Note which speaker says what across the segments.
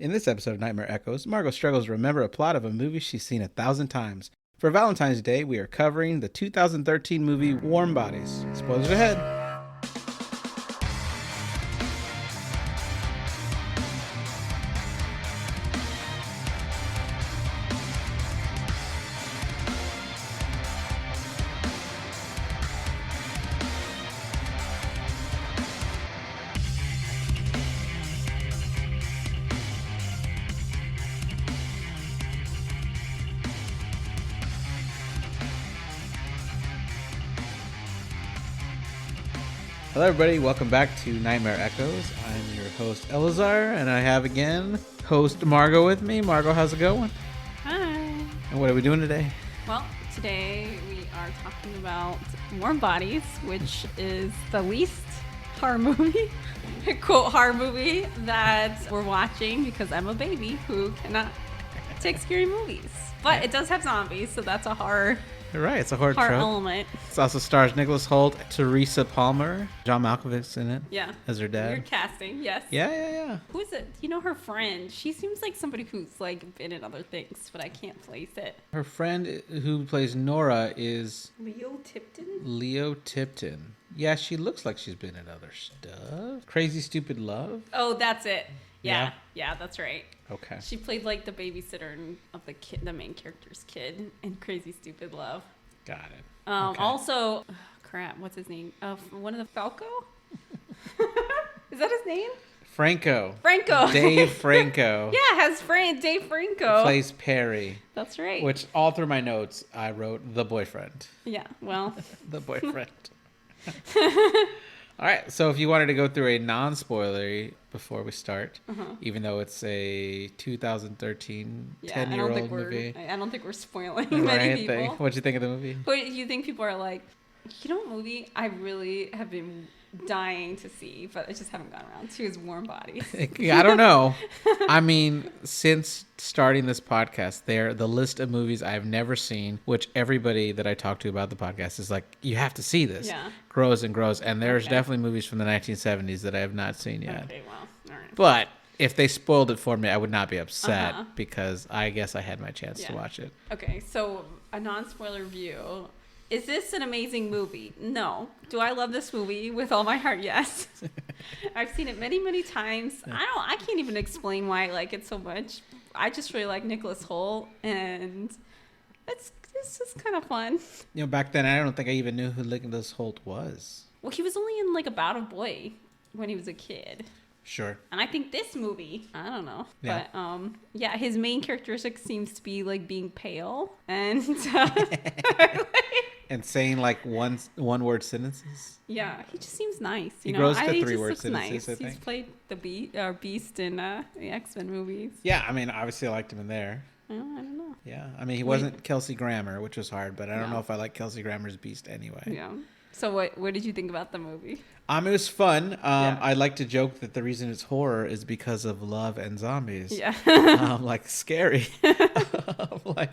Speaker 1: In this episode of Nightmare Echoes, Margo struggles to remember a plot of a movie she's seen 1,000 times. For Valentine's Day, we are covering the 2013 movie Warm Bodies. Spoilers ahead. Hello everybody, welcome back to Nightmare Echoes. I'm your host Eleazar, and I have again host Margo with me. Margo, how's it going?
Speaker 2: Hi.
Speaker 1: And what are we doing today?
Speaker 2: Well, today we are talking about Warm Bodies, which is the least horror movie, quote horror movie, that we're watching because I'm a baby who cannot take scary movies. But it does have zombies, so that's a horror.
Speaker 1: You're right, it's a horror trope.
Speaker 2: Element.
Speaker 1: It also stars Nicholas Hoult, Teresa Palmer, John Malkovich's in it.
Speaker 2: Yeah.
Speaker 1: As her dad.
Speaker 2: Weird casting, yes.
Speaker 1: Yeah.
Speaker 2: Who is it? You know her friend. She seems like somebody who's like been in other things, but I can't place it.
Speaker 1: Her friend who plays Nora is
Speaker 2: Leo Tipton?
Speaker 1: Yeah, she looks like she's been in other stuff. Crazy Stupid Love.
Speaker 2: Oh, that's it. Yeah, that's right.
Speaker 1: Okay.
Speaker 2: She played like the babysitter of the main character's kid in Crazy Stupid Love.
Speaker 1: Got it.
Speaker 2: Okay. Also, what's his name? One of the Falco? Is that his name?
Speaker 1: Franco.
Speaker 2: Dave
Speaker 1: Franco.
Speaker 2: Yeah, Dave Franco.
Speaker 1: Plays Perry.
Speaker 2: That's right.
Speaker 1: Which all through my notes, I wrote the boyfriend.
Speaker 2: Yeah, well.
Speaker 1: The boyfriend. All right, so if you wanted to go through a non-spoilery before we start, even though it's a 2013 10-year-old movie.
Speaker 2: I don't think we're spoiling many people.
Speaker 1: What'd you think of the movie?
Speaker 2: What do you think people are like, you know what movie I really have been dying to see, but I just haven't gotten around to, is Warm Bodies?
Speaker 1: I don't know. I mean, since starting this podcast, the list of movies I've never seen, which everybody that I talk to about the podcast is like, you have to see this, grows and grows. And there's definitely movies from the 1970s that I have not seen yet.
Speaker 2: Okay, well, all right.
Speaker 1: But if they spoiled it for me, I would not be upset because I guess I had my chance to watch it.
Speaker 2: Okay, so a non-spoiler review. Is this an amazing movie? No. Do I love this movie with all my heart? Yes. I've seen it many, many times. I can't even explain why I like it so much. I just really like Nicholas Hoult, and it's just kind of fun.
Speaker 1: You know, back then I don't think I even knew who Nicholas Hoult was.
Speaker 2: Well, he was only in like About a Boy when he was a kid.
Speaker 1: Sure.
Speaker 2: And I think this movie, I don't know,
Speaker 1: yeah.
Speaker 2: But his main characteristic seems to be like being pale and
Speaker 1: and saying like one word sentences.
Speaker 2: Yeah, he just seems nice.
Speaker 1: He grows to 3-word sentences.
Speaker 2: Nice.
Speaker 1: I think.
Speaker 2: He's played the Beast in the X-Men movies.
Speaker 1: Yeah, I mean, obviously I liked him in there.
Speaker 2: I don't know.
Speaker 1: Yeah, I mean, he wasn't Kelsey Grammer, which was hard, but I don't know if I like Kelsey Grammer's Beast anyway.
Speaker 2: Yeah. So what did you think about the movie?
Speaker 1: It was fun. I like to joke that the reason it's horror is because of love and zombies.
Speaker 2: Yeah.
Speaker 1: Like scary.
Speaker 2: For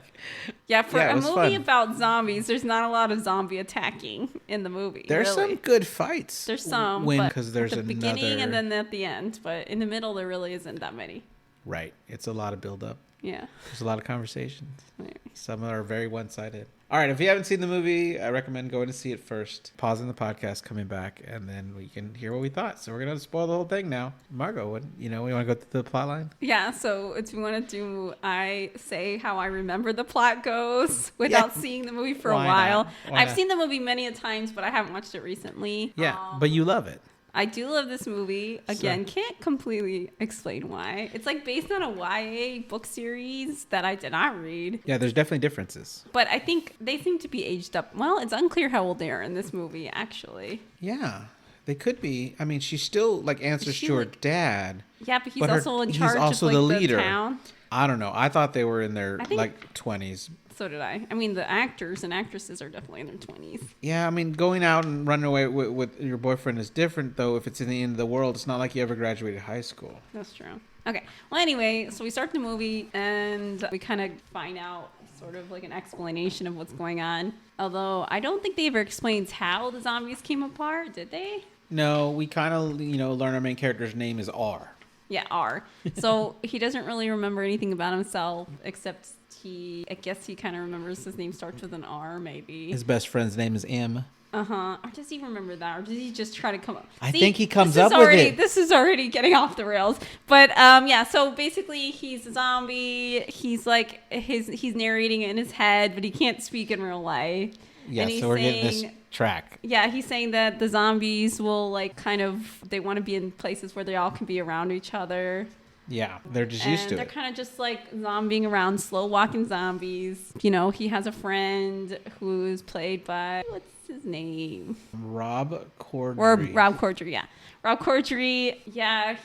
Speaker 2: a movie
Speaker 1: fun.
Speaker 2: about zombies, there's not a lot of zombie attacking in the movie.
Speaker 1: There's some good fights.
Speaker 2: There's some,
Speaker 1: because there's
Speaker 2: at the beginning and then at the end. But in the middle, there really isn't that many.
Speaker 1: Right. It's a lot of build-up.
Speaker 2: Yeah.
Speaker 1: There's a lot of conversations.
Speaker 2: Right.
Speaker 1: Some are very one-sided. All right, if you haven't seen the movie, I recommend going to see it first, pausing the podcast, coming back, and then we can hear what we thought. So we're going to spoil the whole thing now. Margo, we want to go through the plot line?
Speaker 2: Yeah, so if you want to do, I say how I remember the plot goes without seeing the movie for a while. I've seen the movie many a times, but I haven't watched it recently.
Speaker 1: Yeah, but you love it.
Speaker 2: I do love this movie. Again, can't completely explain why. It's like based on a YA book series that I did not read.
Speaker 1: Yeah, there's definitely differences.
Speaker 2: But I think they seem to be aged up. Well, it's unclear how old they are in this movie, actually.
Speaker 1: Yeah, they could be. I mean, she still answers to her dad.
Speaker 2: Yeah, but he's also in charge
Speaker 1: of
Speaker 2: the
Speaker 1: leader.
Speaker 2: The town.
Speaker 1: I don't know. I thought they were in their 20s.
Speaker 2: So did I. I mean, the actors and actresses are definitely in their 20s.
Speaker 1: Yeah, I mean, going out and running away with your boyfriend is different, though. If it's in the end of the world, it's not like you ever graduated high school.
Speaker 2: That's true. Okay. Well, anyway, so we start the movie, and we kind of find out sort of like an explanation of what's going on. Although, I don't think they ever explains how the zombies came apart, did they?
Speaker 1: No, we kind of, learn our main character's name is R.
Speaker 2: Yeah, R. So he doesn't really remember anything about himself except I guess he kind of remembers his name starts with an R, maybe.
Speaker 1: His best friend's name is M.
Speaker 2: Uh-huh. Or does he remember that? Or does he just try to come up?
Speaker 1: I think he comes up with it.
Speaker 2: This is already getting off the rails. But yeah, so basically he's a zombie. He's like he's narrating it in his head, but he can't speak in real life.
Speaker 1: Yeah, so we're getting this track.
Speaker 2: Yeah, he's saying that the zombies will they want to be in places where they all can be around each other.
Speaker 1: Yeah, they're just used to it.
Speaker 2: They're kind of just like zombieing around, slow walking zombies. You know, he has a friend who's played by, what's his name?
Speaker 1: Rob Corddry.
Speaker 2: Or Rob Corddry, yeah. Rob Corddry, I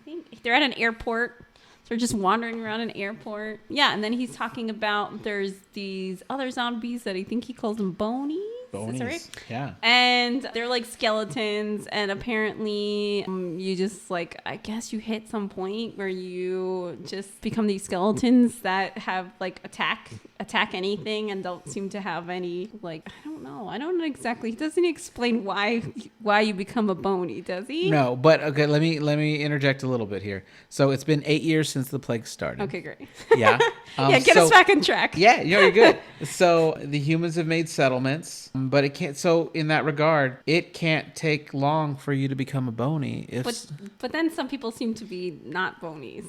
Speaker 2: think they're at an airport. So they're just wandering around an airport. Yeah, and then he's talking about there's these other zombies that I think he calls them bonies.
Speaker 1: Bonies, right? Yeah.
Speaker 2: And they're like skeletons, and apparently you just I guess you hit some point where you just become these skeletons that have attack anything and don't seem to have any I don't know exactly. He doesn't explain why you become a bony, does he?
Speaker 1: No, but okay, let me interject a little bit here. So it's been 8 years since the plague started.
Speaker 2: Okay, great.
Speaker 1: Yeah.
Speaker 2: Get us back on track.
Speaker 1: Yeah, you're good. So the humans have made settlements, but it can't. So in that regard, it can't take long for you to become a bony.
Speaker 2: But then some people seem to be not bonies.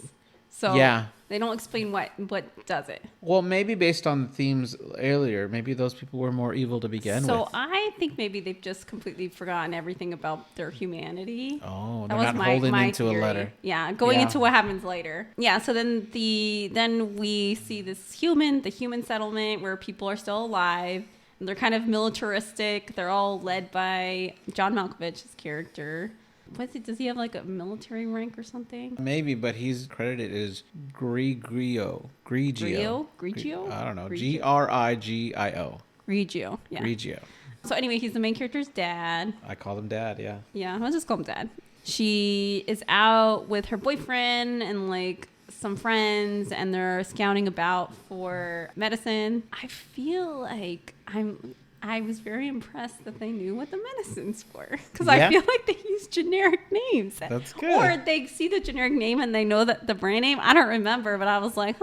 Speaker 2: So
Speaker 1: yeah.
Speaker 2: They don't explain what does it.
Speaker 1: Well, maybe based on the themes earlier, maybe those people were more evil to begin with.
Speaker 2: So I think maybe they've just completely forgotten everything about their humanity.
Speaker 1: Oh, they're not holding into a letter.
Speaker 2: Yeah, going into what happens later. Yeah, so then we see the human settlement where people are still alive. And they're kind of militaristic. They're all led by John Malkovich's character. Does he have a military rank or something?
Speaker 1: Maybe, but he's credited as Grigio.
Speaker 2: Grigio?
Speaker 1: I don't know.
Speaker 2: Grigio.
Speaker 1: Grigio.
Speaker 2: Yeah.
Speaker 1: Grigio.
Speaker 2: So anyway, he's the main character's dad.
Speaker 1: I call him Dad, yeah.
Speaker 2: Yeah, I'll just call him Dad. She is out with her boyfriend and some friends, and they're scouting about for medicine. I feel like I was very impressed that they knew what the medicines were, because I feel like they use generic names.
Speaker 1: That's good.
Speaker 2: Or they see the generic name and they know that the brand name. I don't remember, but I was like,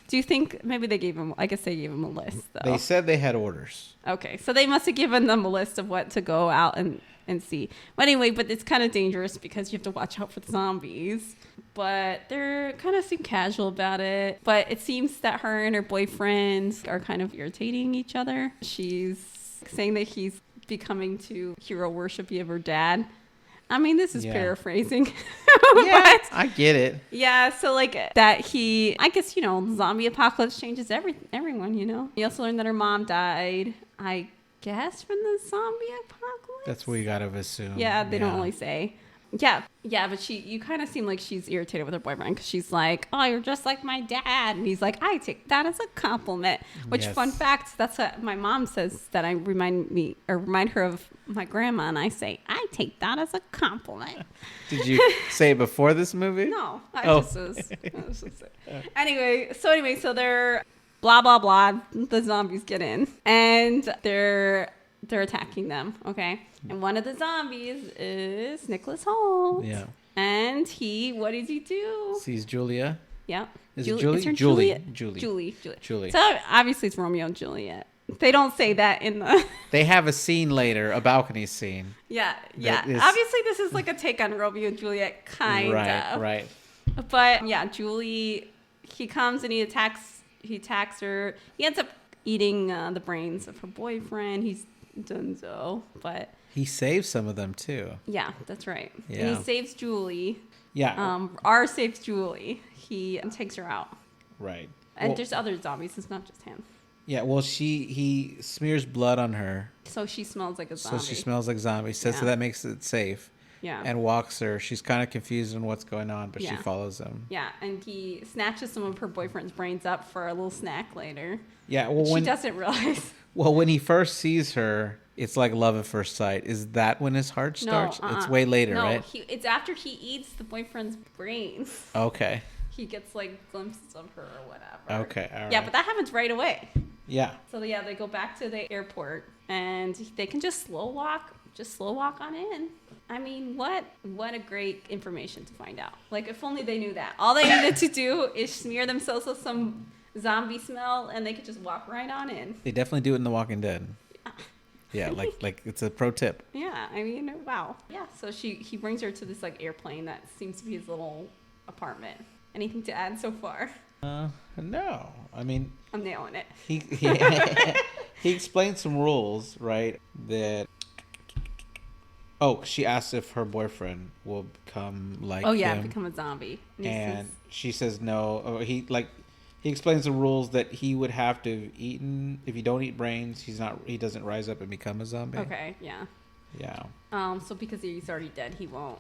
Speaker 2: do you think maybe they gave him? I guess they gave him a list, though.
Speaker 1: They said they had orders.
Speaker 2: Okay, so they must have given them a list of what to go out and see. But anyway, it's kind of dangerous because you have to watch out for the zombies. But they're kind of seem casual about it. But it seems that her and her boyfriend are kind of irritating each other. She's saying that he's becoming to hero worship of her dad. I mean, this is paraphrasing.
Speaker 1: Yeah, I get it.
Speaker 2: Yeah, so that I guess, zombie apocalypse changes everyone, You also learned that her mom died, I guess, from the zombie apocalypse.
Speaker 1: That's what you gotta assume.
Speaker 2: Yeah, they don't really say. Yeah, but you kind of seem like she's irritated with her boyfriend because she's like, oh, you're just like my dad. And he's like, I take that as a compliment. Which, fun fact, that's what my mom says, that I remind her of my grandma. And I say, I take that as a compliment.
Speaker 1: Did you say it before this movie?
Speaker 2: No, Anyway, so they're blah, blah, blah. The zombies get in. And they're attacking them, okay? And one of the zombies is Nicholas Hoult.
Speaker 1: Yeah.
Speaker 2: And what did he do?
Speaker 1: Sees Julia.
Speaker 2: Yeah.
Speaker 1: Is it Julie?
Speaker 2: Julie. So obviously it's Romeo and Juliet. They don't say that in the...
Speaker 1: They have a scene later, a balcony scene.
Speaker 2: Yeah. Obviously this is a take on Romeo and Juliet, kind of.
Speaker 1: Right.
Speaker 2: But yeah, Julie, he comes and he attacks her. He ends up eating the brains of her boyfriend. He's Dunzo, but
Speaker 1: he saves some of them too.
Speaker 2: Yeah, that's right.
Speaker 1: Yeah.
Speaker 2: And he saves Julie.
Speaker 1: Yeah.
Speaker 2: R saves Julie. He takes her out.
Speaker 1: Right.
Speaker 2: And there's other zombies. It's not just him.
Speaker 1: Yeah. Well, he smears blood on her,
Speaker 2: so she smells like a zombie.
Speaker 1: So that makes it safe.
Speaker 2: Yeah.
Speaker 1: And walks her. She's kind of confused on what's going on, but she follows him.
Speaker 2: Yeah, and he snatches some of her boyfriend's brains up for a little snack later.
Speaker 1: Yeah. Well,
Speaker 2: she doesn't realize.
Speaker 1: Well, when he first sees her, it's like love at first sight. Is that when his heart starts? No, it's way later, right?
Speaker 2: No, it's after he eats the boyfriend's brains.
Speaker 1: Okay.
Speaker 2: He gets glimpses of her or whatever.
Speaker 1: Okay, all right.
Speaker 2: Yeah, but that happens right away.
Speaker 1: Yeah.
Speaker 2: So they go back to the airport and they can just slow walk just slow walk on in. I mean, what a great information to find out. Like, if only they knew that. All they needed to do is smear themselves with some zombie smell, and they could just walk right on in.
Speaker 1: They definitely do it in The Walking Dead. Yeah, like it's a pro tip.
Speaker 2: Yeah, I mean, wow. Yeah, so he brings her to this like airplane that seems to be his little apartment. Anything to add so far?
Speaker 1: No. I mean,
Speaker 2: I'm nailing it.
Speaker 1: He explained some rules, right? That. Oh, she asks if her boyfriend will become like him.
Speaker 2: Become a zombie.
Speaker 1: And she says no. Oh, he explains the rules that he would have to have eaten. If you don't eat brains, he doesn't rise up and become a zombie.
Speaker 2: Okay, yeah.
Speaker 1: Yeah.
Speaker 2: So because he's already dead, he won't.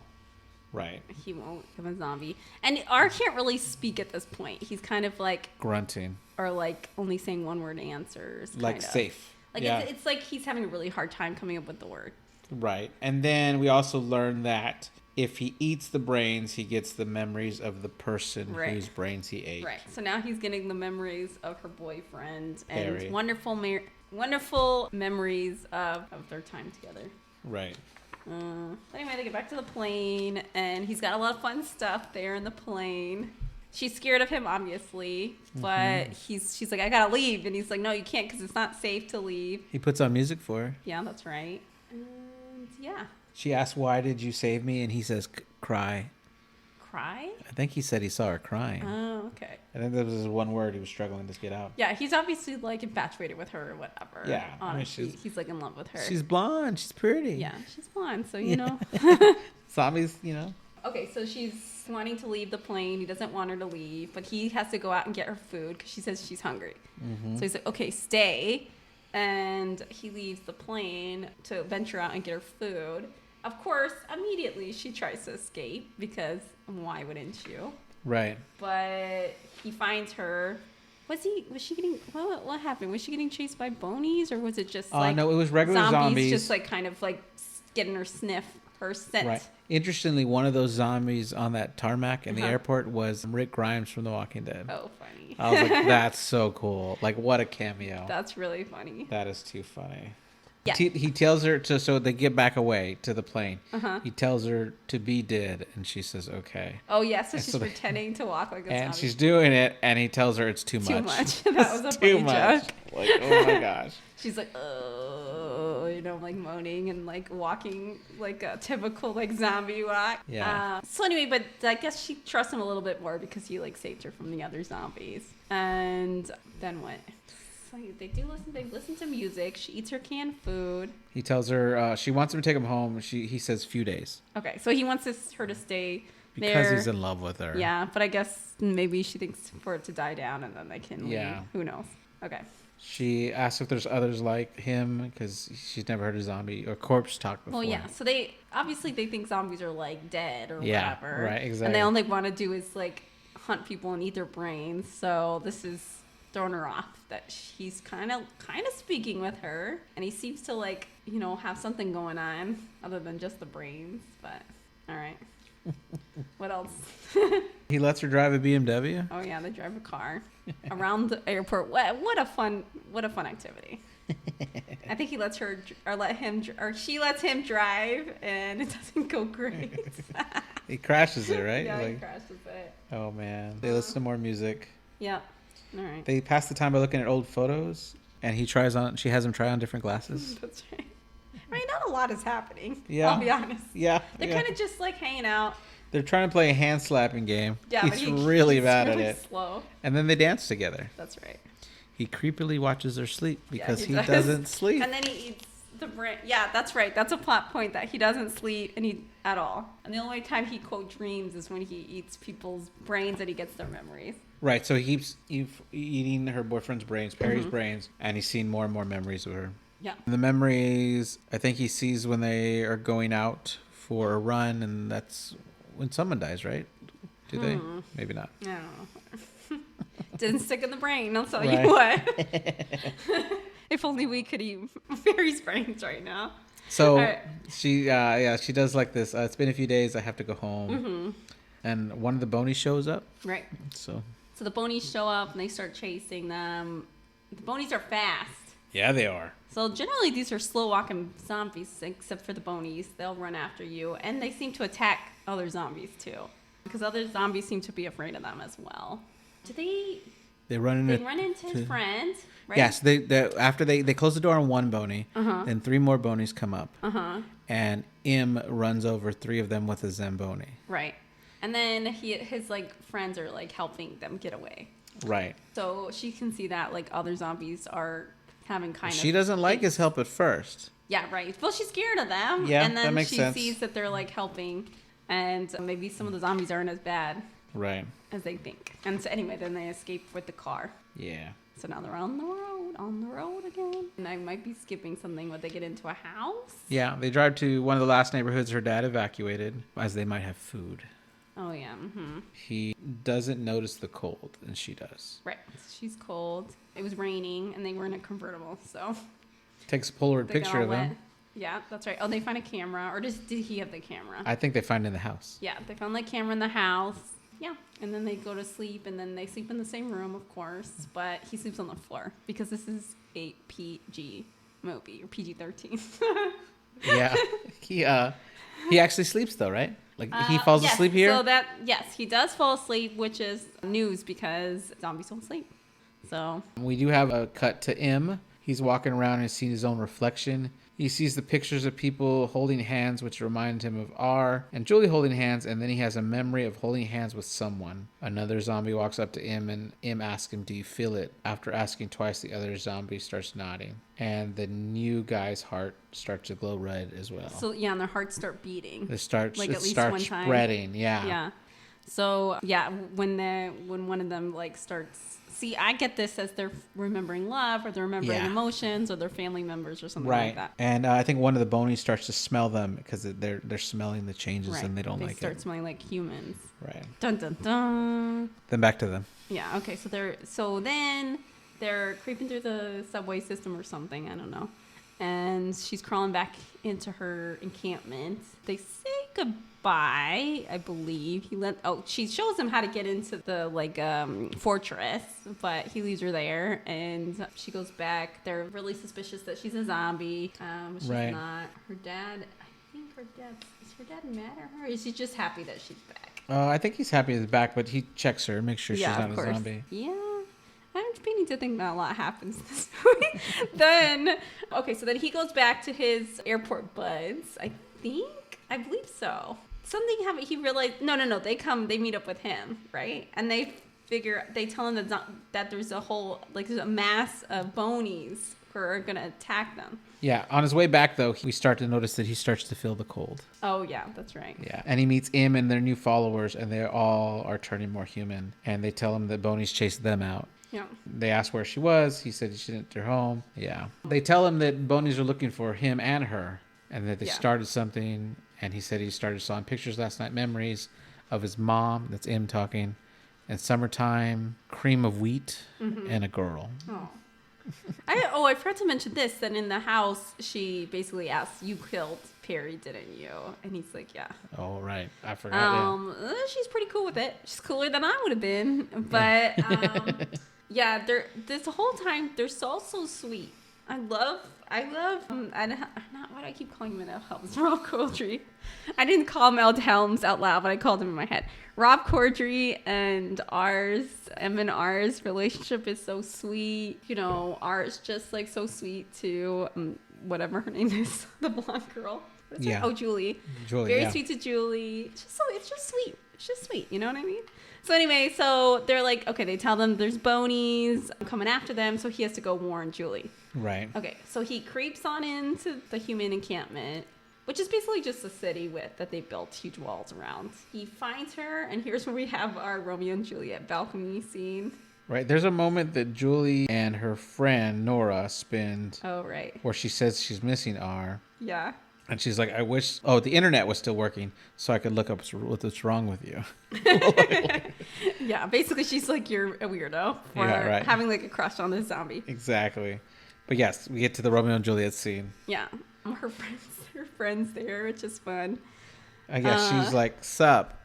Speaker 1: Right.
Speaker 2: He won't become a zombie. And R can't really speak at this point. He's kind of like
Speaker 1: grunting.
Speaker 2: Or like only saying one word answers.
Speaker 1: Like safe.
Speaker 2: Like it's like he's having a really hard time coming up with the word.
Speaker 1: Right. And then we also learn that if he eats the brains, he gets the memories of the person whose brains he ate.
Speaker 2: Right. So now he's getting the memories of her boyfriend
Speaker 1: Harry.
Speaker 2: And wonderful memories of their time together.
Speaker 1: Right.
Speaker 2: Anyway, they get back to the plane, and he's got a lot of fun stuff there in the plane. She's scared of him, obviously, but she's like, I gotta leave. And he's like, no, you can't because it's not safe to leave.
Speaker 1: He puts on music for her.
Speaker 2: Yeah, that's right. And yeah.
Speaker 1: She asks, why did you save me? And he says, cry.
Speaker 2: Cry?
Speaker 1: I think he said he saw her crying.
Speaker 2: Oh, okay.
Speaker 1: I think that was his one word he was struggling to get out.
Speaker 2: Yeah, he's obviously like infatuated with her or whatever.
Speaker 1: Yeah.
Speaker 2: Honestly, he's like in love with her.
Speaker 1: She's blonde. She's pretty.
Speaker 2: Yeah, she's blonde, so you know.
Speaker 1: Zombies, you know.
Speaker 2: Okay, so she's wanting to leave the plane. He doesn't want her to leave, but he has to go out and get her food because she says she's hungry. So he's like, okay, stay. And he leaves the plane to venture out and get her food. Of course, immediately she tries to escape because why wouldn't you?
Speaker 1: Right.
Speaker 2: But he finds her. Was she getting, what happened? Was she getting chased by bonies or was it just like
Speaker 1: no, it was regular zombies.
Speaker 2: Just like kind of like getting her scent.
Speaker 1: Right. Interestingly, one of those zombies on that tarmac in the airport was Rick Grimes from The Walking Dead.
Speaker 2: Oh, funny.
Speaker 1: I was like, that's so cool. Like, what a cameo.
Speaker 2: That's really funny.
Speaker 1: That is too funny.
Speaker 2: Yeah.
Speaker 1: He tells her so they get back away to the plane. He tells her to be dead, and she says, okay.
Speaker 2: Oh, yeah, so she's pretending to walk like a zombie.
Speaker 1: And she's doing it, and he tells her it's too much.
Speaker 2: Too much. That was a funny joke.
Speaker 1: Like, oh my gosh.
Speaker 2: She's like, oh, you know, like moaning and like walking like a typical like zombie walk.
Speaker 1: Yeah.
Speaker 2: So anyway, but I guess she trusts him a little bit more because he like saved her from the other zombies. And then what? So they listen to music. She eats her canned food.
Speaker 1: He tells her she wants him to take him home. He says few days.
Speaker 2: Okay, so he wants her to stay
Speaker 1: because
Speaker 2: there.
Speaker 1: He's in love with her.
Speaker 2: Yeah, but I guess maybe she thinks for it to die down and then they can leave. Who knows? Okay.
Speaker 1: She asks if there's others like him because she's never heard a zombie or corpse talk before.
Speaker 2: Well, yeah. So they think zombies are like dead or whatever.
Speaker 1: Right, exactly.
Speaker 2: And they only want to do is like hunt people and eat their brains. So this is throwing her off that he's kind of speaking with her, and he seems to like, you know, have something going on other than just the brains. But all right. What else?
Speaker 1: He lets her drive a BMW.
Speaker 2: Oh yeah, they drive a car around the airport. What a fun activity. I think he lets her or she lets him drive, and it doesn't go great.
Speaker 1: He crashes it, right?
Speaker 2: Yeah, he crashes it.
Speaker 1: Oh man, they listen to more music.
Speaker 2: Yep. All right.
Speaker 1: They pass the time by looking at old photos, and she has him try on different glasses.
Speaker 2: That's right. I mean, not a lot is happening.
Speaker 1: Yeah.
Speaker 2: I'll be honest.
Speaker 1: Yeah.
Speaker 2: They're kind of just like hanging out.
Speaker 1: They're trying to play a hand slapping game.
Speaker 2: Yeah,
Speaker 1: he's really bad at it.
Speaker 2: Slow.
Speaker 1: And then they dance together.
Speaker 2: That's right.
Speaker 1: He creepily watches her sleep because he doesn't sleep.
Speaker 2: And then he eats the brain. Yeah, that's right. That's a plot point that he doesn't sleep at all. And the only time he quote dreams is when he eats people's brains and he gets their memories.
Speaker 1: Right. So he keeps eating her boyfriend's brains, Perry's brains, and he's seen more and more memories of her.
Speaker 2: Yeah.
Speaker 1: The memories, I think he sees when they are going out for a run, and that's when someone dies, right? Do they? Maybe not.
Speaker 2: I don't know. Didn't stick in the brain, I'll tell you what. If only we could eat Barry's brains right now.
Speaker 1: So right. She does like this. It's been a few days. I have to go home. And one of the bonies shows up.
Speaker 2: Right.
Speaker 1: So
Speaker 2: the bonies show up and they start chasing them. The bonies are fast.
Speaker 1: Yeah, they are.
Speaker 2: So generally, these are slow-walking zombies, except for the bonies. They'll run after you, and they seem to attack other zombies too, because other zombies seem to be afraid of them as well. Do they?
Speaker 1: They run
Speaker 2: into his friend, right?
Speaker 1: Yes, after they close the door on one bony, then 3 more bonies come up, and Im runs over 3 of them with a Zamboni.
Speaker 2: Right, and then his like friends are like helping them get away.
Speaker 1: Right.
Speaker 2: So she can see that like other zombies are having
Speaker 1: She doesn't like his help at first.
Speaker 2: Yeah, right. Well, she's scared of them.
Speaker 1: Yeah,
Speaker 2: and then
Speaker 1: that makes sense.
Speaker 2: She sees that they're like helping, and maybe some of the zombies aren't as bad.
Speaker 1: Right.
Speaker 2: As they think. And so anyway, then they escape with the car.
Speaker 1: Yeah.
Speaker 2: So now they're on the road again. And I might be skipping something when they get into a house.
Speaker 1: Yeah, they drive to one of the last neighborhoods her dad evacuated, as they might have food.
Speaker 2: Oh, yeah. Mm-hmm.
Speaker 1: He doesn't notice the cold, and she does.
Speaker 2: Right. She's cold. It was raining, and they were in a convertible, so.
Speaker 1: Takes a Polaroid picture of them.
Speaker 2: Yeah, that's right. Oh, they find a camera, or did he have the camera?
Speaker 1: I think they find it in the house.
Speaker 2: Yeah, they found the camera in the house. Yeah, and then they go to sleep, and then they sleep in the same room, of course, but he sleeps on the floor because this is a PG movie, or PG-13.
Speaker 1: Yeah, he actually sleeps though, right? Like he falls asleep here.
Speaker 2: So yes, he does fall asleep, which is news because zombies don't sleep. So
Speaker 1: we do have a cut to Im. He's walking around and seeing his own reflection. He sees the pictures of people holding hands, which remind him of R, and Julie holding hands, and then he has a memory of holding hands with someone. Another zombie walks up to Im, and Im asks him, "Do you feel it?" After asking twice, the other zombie starts nodding, and the new guy's heart starts to glow red as well.
Speaker 2: So yeah, and their hearts start beating.
Speaker 1: It starts
Speaker 2: one time.
Speaker 1: spreading. Yeah.
Speaker 2: Yeah. So yeah, when one of them like starts. See, I get this as they're remembering love, or they're remembering emotions, or their family members, or something like that.
Speaker 1: And I think one of the bonies starts to smell them because they're smelling the changes and they don't like it.
Speaker 2: They start smelling like humans.
Speaker 1: Right.
Speaker 2: Dun dun dun.
Speaker 1: Then back to them.
Speaker 2: Yeah. Okay. So then they're creeping through the subway system or something. I don't know. And she's crawling back into her encampment. They say goodbye, I believe. She shows him how to get into the fortress, but he leaves her there, and she goes back. They're really suspicious that she's a zombie. She's not. Her dad. I think is her dad mad at her? Or is he just happy that she's back?
Speaker 1: I think he's happy he's back, but he checks her, makes sure she's not a zombie.
Speaker 2: Yeah. I'm beginning to think that a lot happens in this movie. So then he goes back to his airport buds. I believe so. Something happened. He realized, no. They meet up with him, right? And they tell him that there's there's a mass of bonies who are going to attack them.
Speaker 1: Yeah. On his way back, though, we start to notice that he starts to feel the cold.
Speaker 2: Oh, yeah, that's right.
Speaker 1: Yeah. And he meets Im and their new followers, and they all are turning more human. And they tell him that bonies chased them out.
Speaker 2: Yeah.
Speaker 1: They asked where she was. He said she didn't enter home. Yeah. They tell him that bonies are looking for him and her, and that they started something. And he said he started sawing pictures last night, memories of his mom. That's Im talking. And summertime, cream of wheat, and a girl.
Speaker 2: Oh. I forgot to mention this. That in the house, she basically asks, "You killed Perry, didn't you?" And he's like, "Yeah."
Speaker 1: Oh, right. I forgot.
Speaker 2: She's pretty cool with it. She's cooler than I would have been. But yeah, this whole time they're so sweet. I love. Why do I keep calling him Ed Helms? Rob Corddry. I didn't call him Ed Helms out loud, but I called him in my head. Rob Corddry and Em and R's relationship is so sweet. You know, R's just like so sweet to whatever her name is, the blonde girl. What's her? Oh, Julie. Very sweet to Julie. It's just sweet. It's just sweet. You know what I mean? So anyway, so they're like, okay, they tell them there's bonies coming after them, so he has to go warn Julie.
Speaker 1: Right.
Speaker 2: Okay, so he creeps on into the human encampment, which is basically just a city that they built huge walls around. He finds her, and here's where we have our Romeo and Juliet balcony scene.
Speaker 1: Right. There's a moment that Julie and her friend Nora spend.
Speaker 2: Oh, right.
Speaker 1: Where she says she's missing R.
Speaker 2: Yeah.
Speaker 1: And she's like, I wish, the internet was still working so I could look up what's wrong with you.
Speaker 2: Yeah, basically she's like, you're a weirdo for having like a crush on this zombie.
Speaker 1: Exactly. But yes, we get to the Romeo and Juliet scene.
Speaker 2: Yeah. Her friends there, which is fun.
Speaker 1: I guess she's like, sup.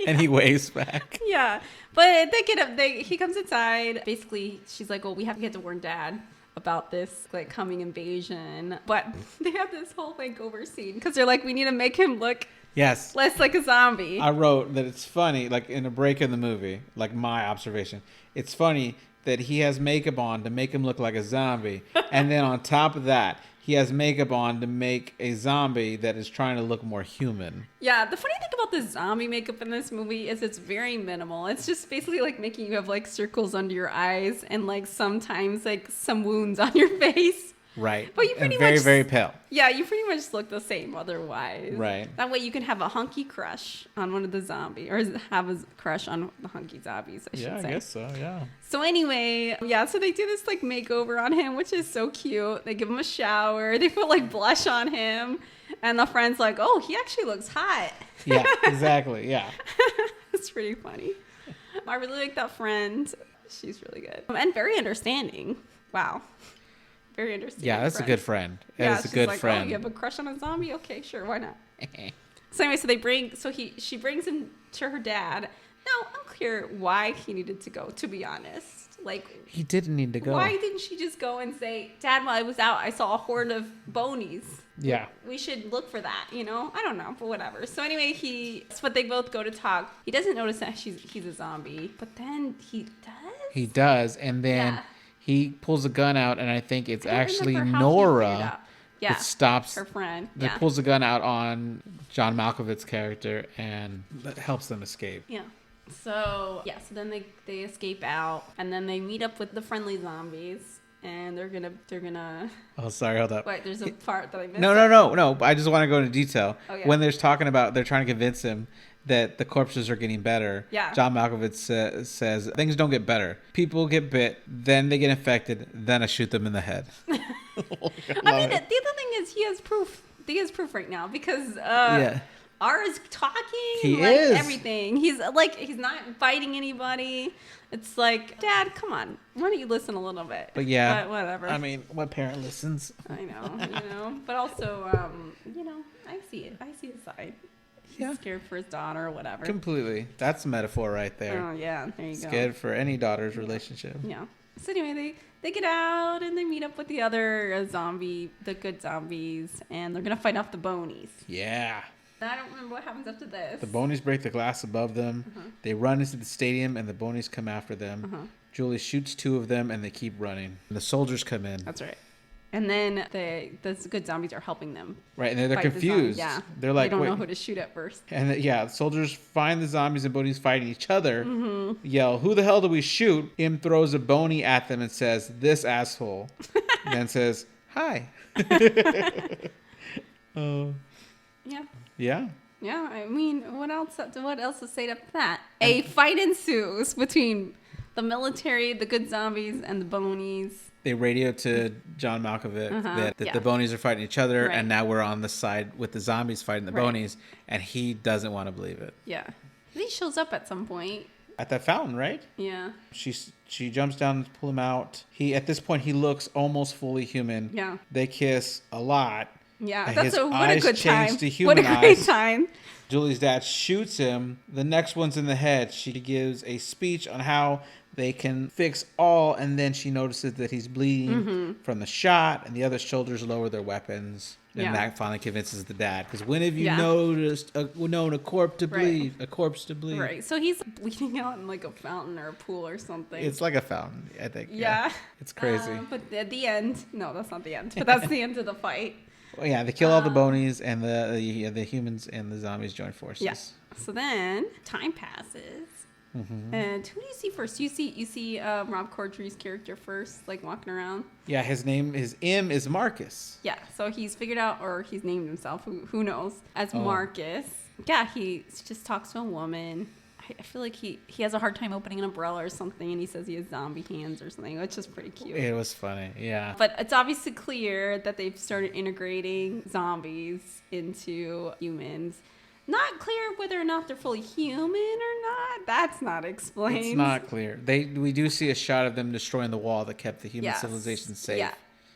Speaker 1: And he waves back.
Speaker 2: Yeah. But they get up, he comes inside. Basically, she's like, well, we have to get to warn Dad. about this like coming invasion. But they have this whole makeover scene because they're like, we need to make him look less like a zombie.
Speaker 1: I wrote that it's funny, like in a break in the movie, like my observation. It's funny that he has makeup on to make him look like a zombie. And then on top of that, he has makeup on to make a zombie that is trying to look more human.
Speaker 2: Yeah, the funny thing about the zombie makeup in this movie is it's very minimal. It's just basically like making you have like circles under your eyes and like sometimes like some wounds on your face.
Speaker 1: Right.
Speaker 2: But you pretty
Speaker 1: and very,
Speaker 2: much,
Speaker 1: very pale.
Speaker 2: Yeah, you pretty much look the same otherwise.
Speaker 1: Right.
Speaker 2: That way you can have a hunky crush on one of the zombies, or have a crush on the hunky zombies, I should say.
Speaker 1: Yeah, I guess so, yeah.
Speaker 2: So anyway, so they do this like makeover on him, which is so cute. They give him a shower. They put like blush on him. And the friend's like, oh, he actually looks hot.
Speaker 1: Yeah, exactly, yeah.
Speaker 2: It's pretty funny. I really like that friend. She's really good. And very understanding. Wow. Very understanding.
Speaker 1: Yeah, that's
Speaker 2: friend.
Speaker 1: a good friend. That is a good
Speaker 2: like,
Speaker 1: friend.
Speaker 2: Oh, you have a crush on a zombie? Okay, sure, why not? So anyway, she brings him to her dad. Now, unclear why he needed to go, to be honest. Like,
Speaker 1: he didn't need to go.
Speaker 2: Why didn't she just go and say, Dad, while I was out, I saw a horde of bonies.
Speaker 1: Yeah.
Speaker 2: We should look for that, you know? I don't know, but whatever. So anyway, but they both go to talk. He doesn't notice that he's a zombie, but then he does?
Speaker 1: He does, and then he pulls a gun out, and I think it's actually Nora that stops
Speaker 2: her friend.
Speaker 1: That pulls a gun out on John Malkovich's character, and that helps them escape.
Speaker 2: Yeah. So then they escape out, and then they meet up with the friendly zombies, and they're gonna.
Speaker 1: Oh, sorry, hold up.
Speaker 2: Wait, there's a part that I missed.
Speaker 1: No. I just want to go into detail.
Speaker 2: Oh, yeah.
Speaker 1: When they're talking about, they're trying to convince him that the corpses are getting better.
Speaker 2: Yeah.
Speaker 1: John Malkovich says things don't get better. People get bit, then they get infected, then I shoot them in the head.
Speaker 2: I mean, the other thing is he has proof. He has proof right now because Ara's talking.
Speaker 1: He
Speaker 2: like
Speaker 1: is.
Speaker 2: Everything. He's not fighting anybody. It's like, Dad, come on. Why don't you listen a little bit?
Speaker 1: But yeah,
Speaker 2: but whatever.
Speaker 1: I mean, what parent listens?
Speaker 2: I know, but also, I see it. I see his side. He's scared for his daughter or whatever.
Speaker 1: Completely. That's a metaphor right there.
Speaker 2: Oh yeah, there you go.
Speaker 1: Scared for any daughter's relationship.
Speaker 2: Yeah. So anyway, they get out and they meet up with the other the good zombies, and they're gonna fight off the bonies.
Speaker 1: Yeah.
Speaker 2: I don't remember what happens after this.
Speaker 1: The bonies break the glass above them. Uh-huh. They run into the stadium, and the bonies come after them. Uh-huh. Julie shoots 2 of them, and they keep running. And the soldiers come in.
Speaker 2: That's right. And then the good zombies are helping them.
Speaker 1: Right, and they're confused. They're like,
Speaker 2: they don't know who to shoot at first.
Speaker 1: And the soldiers find the zombies and bonies fighting each other. Mm-hmm. Yell, "Who the hell do we shoot?" Im throws a bony at them and says, "This asshole." Then says, "Hi."
Speaker 2: Yeah.
Speaker 1: Yeah.
Speaker 2: Yeah. I mean, what else to say to that? A fight ensues between the military, the good zombies, and the bonies.
Speaker 1: They radio to John Malkovich that the bonies are fighting each other, and now we're on the side with the zombies fighting the bonies, and he doesn't want to believe it.
Speaker 2: Yeah. He shows up at some point.
Speaker 1: At that fountain, right?
Speaker 2: Yeah.
Speaker 1: She jumps down to pull him out. At this point, he looks almost fully human.
Speaker 2: Yeah.
Speaker 1: They kiss a lot.
Speaker 2: Yeah,
Speaker 1: what
Speaker 2: a good time.
Speaker 1: What
Speaker 2: a great time.
Speaker 1: Julie's dad shoots him. The next one's in the head. She gives a speech on how they can fix all, and then she notices that he's bleeding from the shot, and the other soldiers lower their weapons. And that finally convinces the dad. Because when have you known a corpse to bleed? A corpse to bleed.
Speaker 2: Right. So he's bleeding out in like a fountain or a pool or something.
Speaker 1: It's like a fountain, I think.
Speaker 2: Yeah.
Speaker 1: It's crazy.
Speaker 2: But at the end, no, that's not the end. But that's the end of the fight.
Speaker 1: Well, yeah, they kill all the bonies, and the humans and the zombies join forces.
Speaker 2: Yeah. So then time passes. Mm-hmm. And who do you see first? You see Rob Corddry's character first, like walking around. Yeah,
Speaker 1: his M is Marcus.
Speaker 2: Yeah, so he's figured out, or he's named himself, who knows, as Marcus. Yeah, he just talks to a woman. I feel like he has a hard time opening an umbrella or something, and he says he has zombie hands or something, which is pretty cute.
Speaker 1: It was funny, yeah.
Speaker 2: But it's obviously clear that they've started integrating zombies into humans. Not clear whether or not they're fully human or not. That's not explained.
Speaker 1: It's not clear. We do see a shot of them destroying the wall that kept the human civilization safe. Yeah.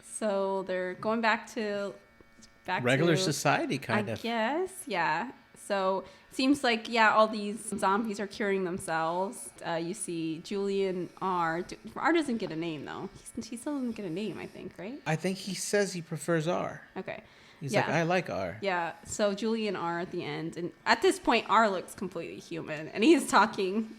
Speaker 2: So they're going back to
Speaker 1: regular society, kind of.
Speaker 2: I guess, yeah. So it seems like, all these zombies are curing themselves. You see Julian R. R doesn't get a name, though. He still doesn't get a name, I think, right?
Speaker 1: I think he says he prefers R.
Speaker 2: Okay.
Speaker 1: He's like, I like R.
Speaker 2: Yeah, so Julian R. at the end. And at this point, R looks completely human. And he's talking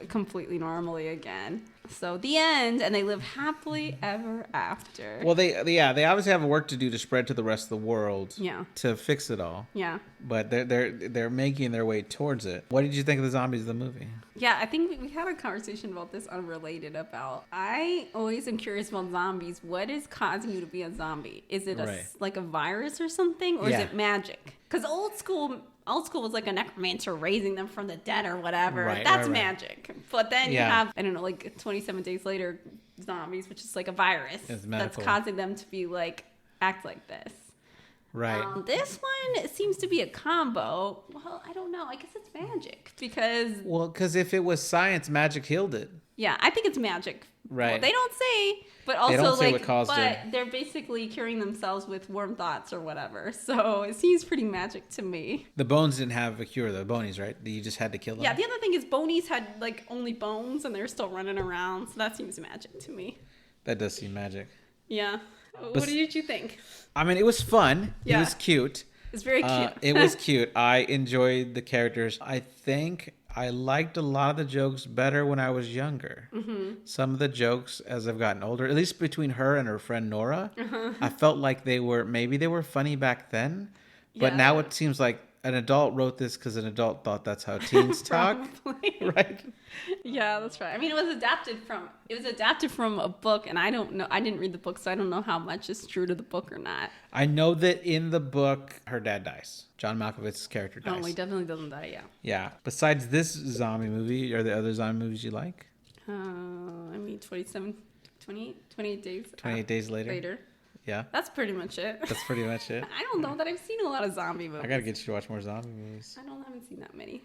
Speaker 2: completely normally again. So the end, and they live happily ever after.
Speaker 1: Well, they obviously have work to do to spread to the rest of the world.
Speaker 2: Yeah.
Speaker 1: To fix it all.
Speaker 2: Yeah.
Speaker 1: But they're making their way towards it. What did you think of the zombies of the movie?
Speaker 2: Yeah, I think we had a conversation about this unrelated about. I always am curious about zombies. What is causing you to be a zombie? Is it like a virus or something, or is it magic? Because old school was like a necromancer raising them from the dead or whatever. That's magic. But then you have, I don't know, like 27 days later zombies, which is like a virus that's causing them to be like, act like this.
Speaker 1: Right.
Speaker 2: This one seems to be a combo. Well, I don't know. I guess it's magic because...
Speaker 1: Well, because if it was science, magic healed it.
Speaker 2: Yeah, I think it's magic.
Speaker 1: Right.
Speaker 2: Well, they don't say, but also
Speaker 1: they don't say what caused it.
Speaker 2: They're basically curing themselves with warm thoughts or whatever. So it seems pretty magic to me.
Speaker 1: The bones didn't have a cure, the bonies, right? You just had to kill them.
Speaker 2: Yeah, the other thing is bonies had like only bones and they're still running around. So that seems magic to me.
Speaker 1: That does seem magic.
Speaker 2: Yeah. What did you think?
Speaker 1: I mean, it was fun. Yeah. It was cute.
Speaker 2: It's very cute.
Speaker 1: It was cute. I enjoyed the characters. I think I liked a lot of the jokes better when I was younger. Mm-hmm. Some of the jokes as I've gotten older, at least between her and her friend Nora, I felt like they were funny back then. But now it seems like an adult wrote this because an adult thought that's how teens talk. Right?
Speaker 2: Yeah, that's right. I mean, it was adapted from a book, and I don't know. I didn't read the book, so I don't know how much is true to the book or not.
Speaker 1: I know that in the book, her dad dies. John Malkovich's character dies.
Speaker 2: Oh, he definitely doesn't die, yeah.
Speaker 1: Yeah. Besides this zombie movie, are there other zombie movies you like?
Speaker 2: I mean, 28 days.
Speaker 1: 28 days later. Yeah.
Speaker 2: That's pretty much it.
Speaker 1: That's pretty much it.
Speaker 2: I don't know that I've seen a lot of zombie movies.
Speaker 1: I got to get you to watch more zombie movies.
Speaker 2: I haven't seen that many.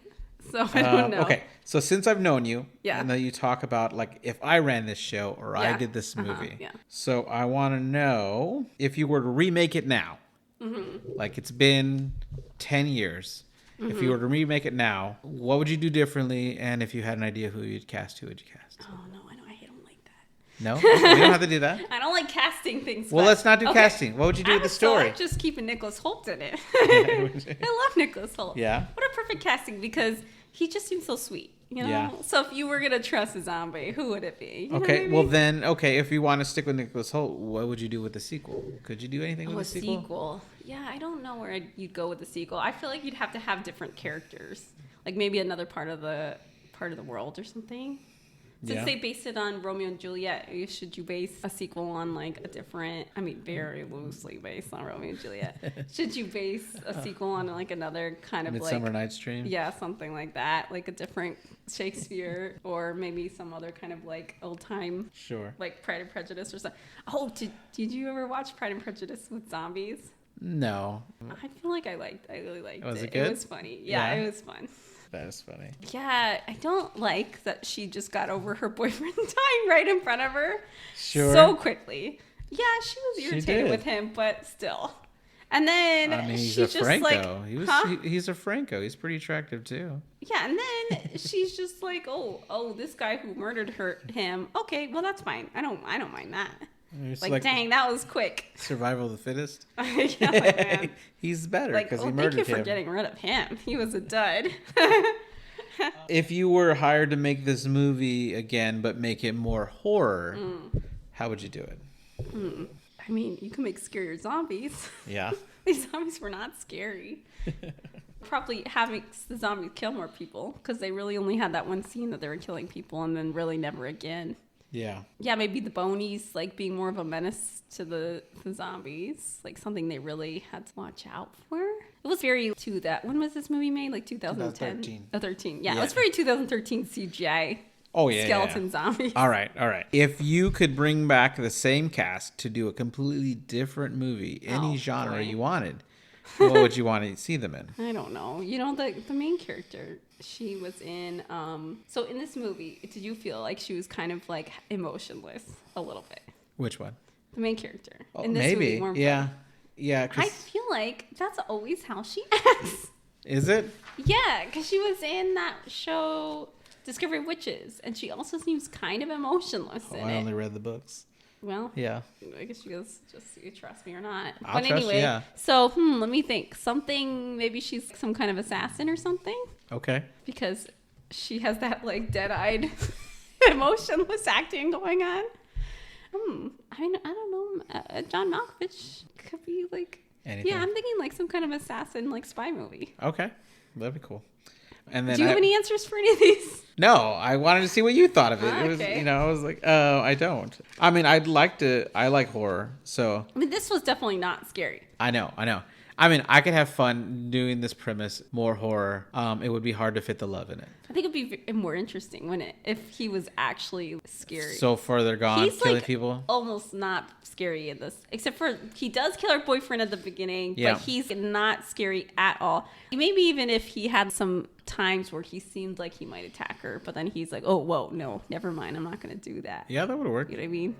Speaker 2: So I don't know.
Speaker 1: Okay. So since I've known you, and then you talk about like if I ran this show or I did this movie. So I want to know if you were to remake it now, like it's been 10 years. If you were to remake it now, what would you do differently? And if you had an idea who you'd cast, who would you cast?
Speaker 2: Oh, no, I don't like that.
Speaker 1: No? We don't have to do that?
Speaker 2: I don't like casting things.
Speaker 1: Well, let's not do casting. What would you do with the story?
Speaker 2: Just keeping Nicholas Hoult in it. I love Nicholas Hoult.
Speaker 1: Yeah.
Speaker 2: What a perfect casting because he just seems so sweet. You know? Yeah. So if you were going to trust a zombie, who would it be? You know what I mean?
Speaker 1: Well then, if you want to stick with Nicholas Hoult, what would you do with the sequel? Could you do anything with the sequel?
Speaker 2: Yeah, I don't know where you'd go with the sequel. I feel like you'd have to have different characters. Like maybe another part of the world or something. Since they based it on Romeo and Juliet, should you base a sequel on like a different, very loosely based on Romeo and Juliet. Should you base a sequel on like another kind of
Speaker 1: Midsummer Night's Dream? Yeah,
Speaker 2: something like that. Like a different Shakespeare or maybe some other kind of like old time.
Speaker 1: Sure.
Speaker 2: Like Pride and Prejudice or something. Oh, did you ever watch Pride and Prejudice with zombies?
Speaker 1: No.
Speaker 2: I feel like I really liked it.
Speaker 1: Was it good?
Speaker 2: It was funny. Yeah, it was fun.
Speaker 1: That is funny.
Speaker 2: Yeah, I don't like that she just got over her boyfriend dying right in front of her
Speaker 1: so
Speaker 2: quickly. Yeah, she was irritated with him, but still. And then
Speaker 1: he's a Franco. He's a Franco. He's pretty attractive too.
Speaker 2: Yeah, and then she's just like, oh, this guy who murdered him. Okay, well that's fine. I don't mind that. It's like, dang, that was quick.
Speaker 1: Survival of the fittest.
Speaker 2: Yeah, man.
Speaker 1: He's better because he murdered him.
Speaker 2: Thank you for getting rid of him. He was a dud.
Speaker 1: If you were hired to make this movie again, but make it more horror, how would you do it?
Speaker 2: I mean, you can make scarier zombies.
Speaker 1: Yeah.
Speaker 2: These zombies were not scary. Probably having the zombies kill more people because they really only had that one scene that they were killing people and then really never again.
Speaker 1: Yeah.
Speaker 2: Yeah, maybe the bonies like being more of a menace to the zombies, like something they really had to watch out for. It was very to that. When was this movie made? Like 2010? 2013. Yeah, it was very 2013 CGI.
Speaker 1: Oh, yeah.
Speaker 2: Skeleton zombies.
Speaker 1: All right. If you could bring back the same cast to do a completely different movie, any genre you wanted, what would you want to see them in?
Speaker 2: I don't know. The main character, she was in, so in this movie, did you feel like she was kind of like emotionless a little bit?
Speaker 1: Which one?
Speaker 2: The main character.
Speaker 1: Oh, in this movie, yeah. Yeah.
Speaker 2: I feel like that's always how she acts.
Speaker 1: Is it?
Speaker 2: Yeah, because she was in that show Discovery Witches, and she also seems kind of emotionless in
Speaker 1: I
Speaker 2: it.
Speaker 1: only read the books.
Speaker 2: Well,
Speaker 1: yeah.
Speaker 2: I guess she goes, just you trust me or not.
Speaker 1: I'll
Speaker 2: but
Speaker 1: trust
Speaker 2: anyway,
Speaker 1: you, yeah.
Speaker 2: So let me think. Something, maybe she's some kind of assassin or something.
Speaker 1: Okay.
Speaker 2: Because she has that like dead-eyed, emotionless acting going on. I mean, I don't know. John Malkovich could be like.
Speaker 1: Anything.
Speaker 2: Yeah, I'm thinking like some kind of assassin, like spy movie.
Speaker 1: Okay, that'd be cool. And then
Speaker 2: do you have any answers for any of these?
Speaker 1: No, I wanted to see what you thought of it. It was,
Speaker 2: Okay.
Speaker 1: I was like, oh, I don't. I mean, I like horror, so.
Speaker 2: I mean, this was definitely not scary.
Speaker 1: I know. I mean, I could have fun doing this premise, more horror. It would be hard to fit the love in it.
Speaker 2: I think it'd be more interesting, wouldn't it, if he was actually scary.
Speaker 1: So further gone,
Speaker 2: He's
Speaker 1: killing
Speaker 2: like
Speaker 1: people.
Speaker 2: Almost not scary in this, except for he does kill her boyfriend at the beginning, but he's not scary at all. Maybe even if he had some times where he seemed like he might attack her, but then he's like, oh, whoa, no, never mind, I'm not going to do that.
Speaker 1: Yeah, that would work.
Speaker 2: You know what I mean?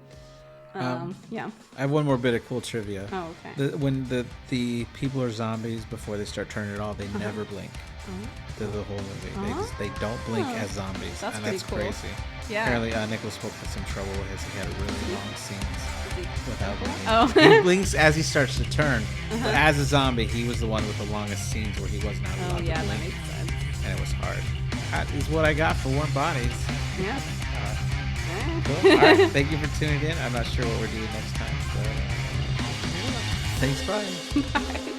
Speaker 2: Yeah.
Speaker 1: I have one more bit of cool trivia.
Speaker 2: Oh, okay.
Speaker 1: When the people are zombies, before they start turning it off, they never blink. Through the whole movie. They don't blink as zombies.
Speaker 2: That's cool.
Speaker 1: Crazy.
Speaker 2: Yeah.
Speaker 1: Apparently, Nicholas Hoult had some trouble with his. He had really long scenes without blinking.
Speaker 2: Oh.
Speaker 1: He blinks as he starts to turn. But as a zombie, he was the one with the longest scenes where he was not allowed to blink.
Speaker 2: That makes sense.
Speaker 1: And it was hard. That is what I got for Warm Bodies.
Speaker 2: Yeah.
Speaker 1: Cool. All right. Thank you for tuning in. I'm not sure what we're doing next time. But, thanks. Bye.
Speaker 2: Bye.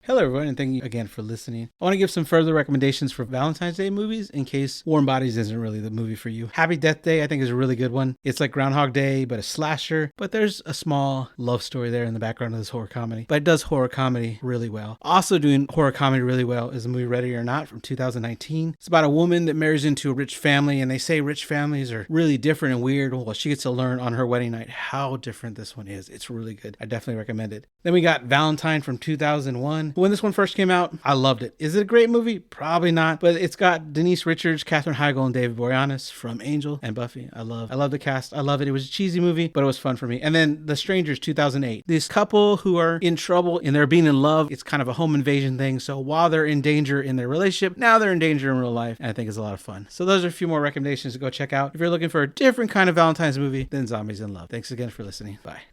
Speaker 1: Hello, everyone, and thank you again for listening. I want to give some further recommendations for Valentine's Day movies in case Warm Bodies isn't really the movie for you. Happy Death Day, I think, is a really good one. It's like Groundhog Day, but a slasher, but there's a small love story there in the background of this horror comedy. But it does horror comedy really well. Also doing horror comedy really well is the movie Ready or Not from 2019. It's about a woman that marries into a rich family, and they say rich families are really different and weird. Well, she gets to learn on her wedding night how different this one is. It's really good. I definitely recommend it. Then we got Valentine from 2001. When this one first came out, I loved it. Is it a great movie? Probably not, but it's got Denise Richards, Katherine Heigl, and David Boreanaz from Angel and Buffy. I love the cast. I love it. It was a cheesy movie, but it was fun for me. And then The Strangers, 2008. This couple who are in trouble and they're being in love. It's kind of a home invasion thing. So while they're in danger in their relationship, now they're in danger in real life. And I think it's a lot of fun. So those are a few more recommendations to go check out if you're looking for a different kind of Valentine's movie than Zombies in Love. Thanks again for listening. Bye.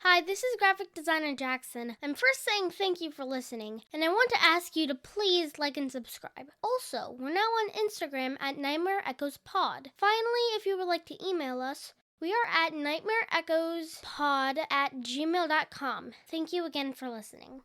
Speaker 3: Hi, this is graphic designer Jackson. I'm first saying thank you for listening, and I want to ask you to please like and subscribe. Also, we're now on Instagram at Nightmare Echoes Pod. Finally, if you would like to email us, we are at nightmareechoespod@gmail.com. Thank you again for listening.